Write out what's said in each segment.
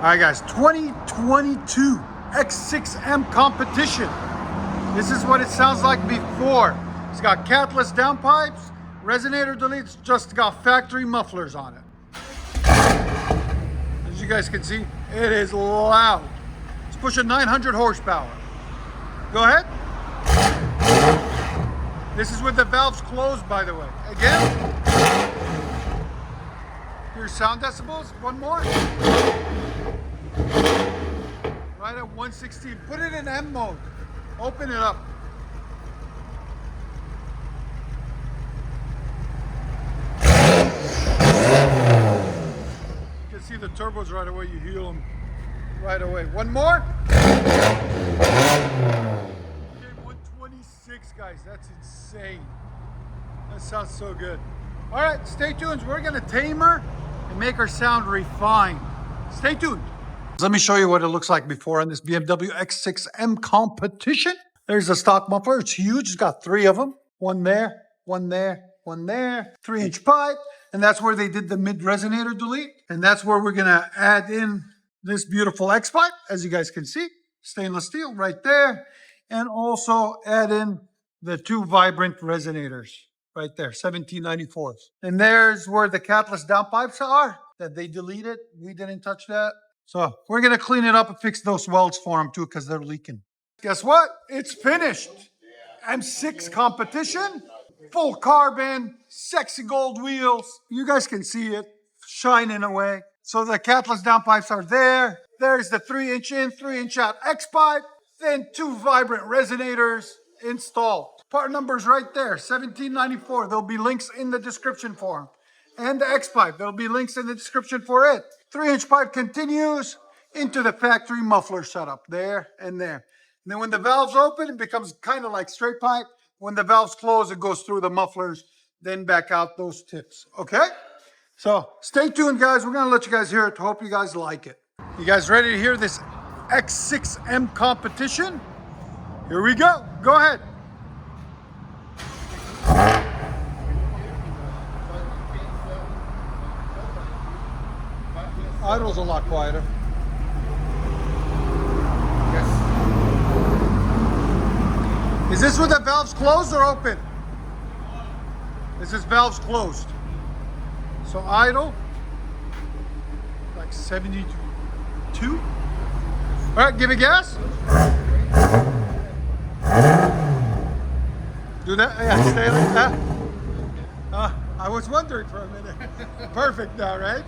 All right, guys, 2022 X6M competition. This is what it sounds like before. It's got catless downpipes, resonator deletes, just got factory mufflers on it. As you guys can see, it is loud. It's pushing 900 horsepower. Go ahead. This is with the valves closed, by the way. Again. Here's sound decibels. One more. Right at 116. Put it in M mode. Open it up. You can see the turbos right away. You hear them right away. One more. Okay, 126, guys. That's insane. That sounds so good. All right, stay tuned. We're gonna tame her and make her sound refined. Stay tuned. Let me show you what it looks like before on this BMW X6M competition. There's a stock muffler. It's huge. It's got 3 of them. One there, one there, one there. 3-inch pipe. And that's where they did the mid resonator delete. And that's where we're gonna add in this beautiful X pipe, as you guys can see. Stainless steel right there. And also add in the 2 vibrant resonators right there, 1794s. And there's where the catless downpipes are that they deleted. We didn't touch that. So we're gonna clean it up and fix those welds for them too, because they're leaking. Guess what? It's finished. M6 competition, full carbon, sexy gold wheels. You guys can see it shining away. So the catless downpipes are there. There's the 3-inch in, 3-inch out X pipe. Then 2 vibrant resonators installed. Part numbers right there, 1794. There'll be links in the description for them. And the X pipe, there'll be links in the description for it. 3-inch pipe continues into the factory muffler setup, there and there. And then when the valves open, it becomes kind of like straight pipe. When the valves close, it goes through the mufflers, then back out those tips, okay? So stay tuned, guys. We're gonna let you guys hear it. Hope you guys like it. You guys ready to hear this X6M competition? Here we go. Go ahead. Idle's a lot quieter. Yes. Is this with the valves closed or open? This is valves closed. So idle, like 72. All right, give it gas. Do that, yeah, stay like that. I was wondering for a minute. Perfect now, right?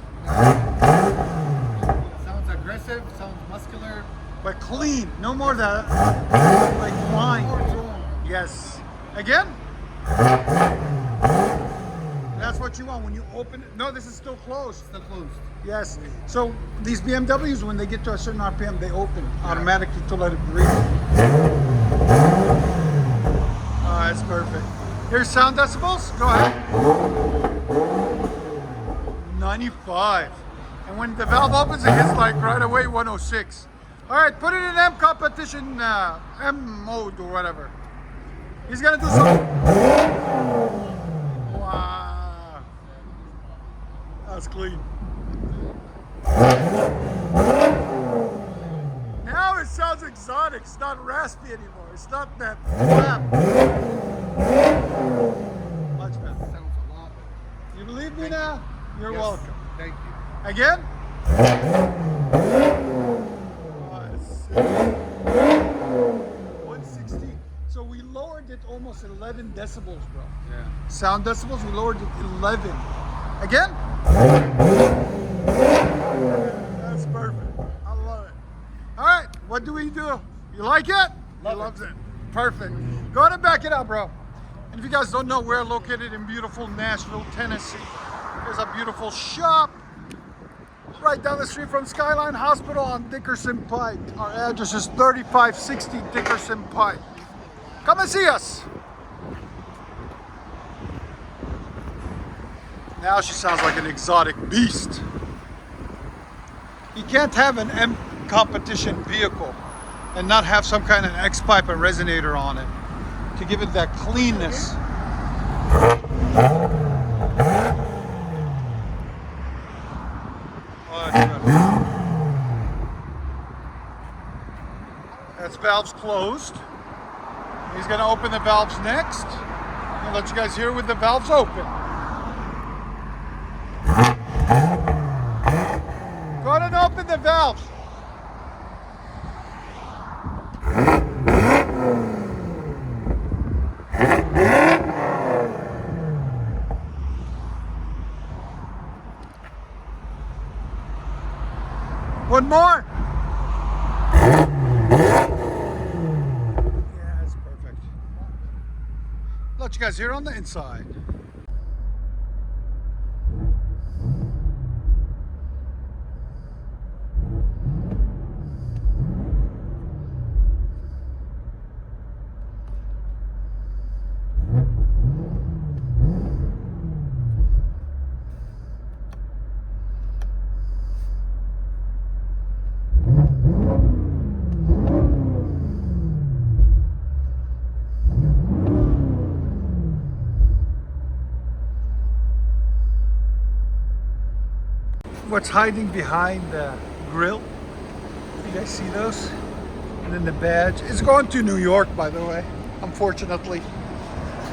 Sounds aggressive, sounds muscular. But clean, no more that, like flying. Yes. Again? That's what you want when you open it. No, this is still closed. Still closed. Yes. So these BMWs, when they get to a certain RPM, they open automatically to let it breathe. Oh, that's perfect. Here's sound decibels. Go ahead. 95. And when the valve opens, it hits like right away 106. All right, put it in M competition, M mode or whatever. He's gonna do something. Wow. That's clean. Now it sounds exotic. It's not raspy anymore. It's not that flap. Much better. Sounds a lot better. You believe me now? You're welcome. Thank you. Again? 116. So we lowered it almost 11 decibels, bro. Yeah. Sound decibels, we lowered it 11. Again? That's perfect. I love it. All right, what do we do? You like it? He loves it. Perfect. Go ahead and back it up, bro. And if you guys don't know, we're located in beautiful Nashville, Tennessee. There's a beautiful shop right down the street from Skyline Hospital on Dickerson Pike. Our address is 3560 Dickerson Pike. Come and see us. Now she sounds like an exotic beast. You can't have an M competition vehicle and not have some kind of X pipe and resonator on it to give it that cleanness. Oh, that's good. That's valves closed. He's gonna open the valves next. I'll let you guys hear with the valves open. Go ahead and open the valves. One more. Yeah, that's perfect. Let you guys hear on the inside. What's hiding behind the grill? You guys see those? And then the badge. It's going to New York, by the way, unfortunately.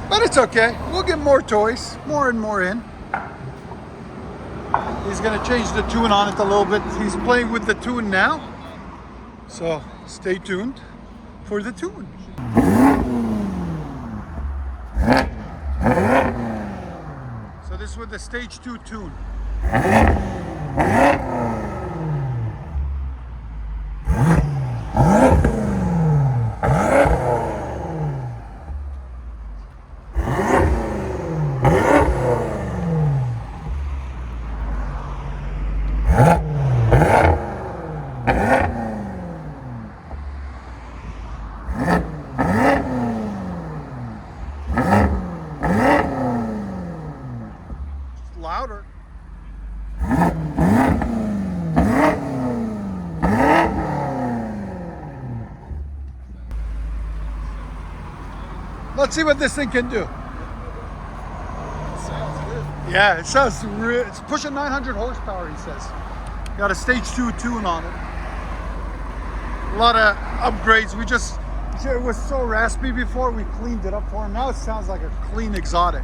But it's okay. We'll get more toys, more and more in. He's gonna change the tune on it a little bit. He's playing with the tune now. So stay tuned for the tune. So this is with the stage 2 tune. Louder. Let's see what this thing can do. Sounds good. Yeah, it says it's pushing 900 horsepower, he says. Got a stage 2 tune on it. A lot of upgrades. It was so raspy before, we cleaned it up for him. Now it sounds like a clean exotic.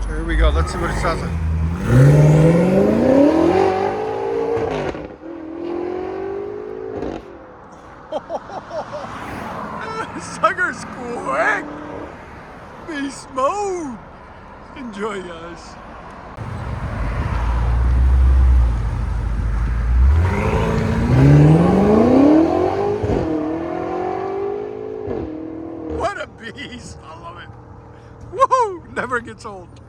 So here we go. Let's see what it sounds like. Sucker's quick. Beast mode. Enjoy, guys. What a beast. I love it. Woohoo! Never gets old.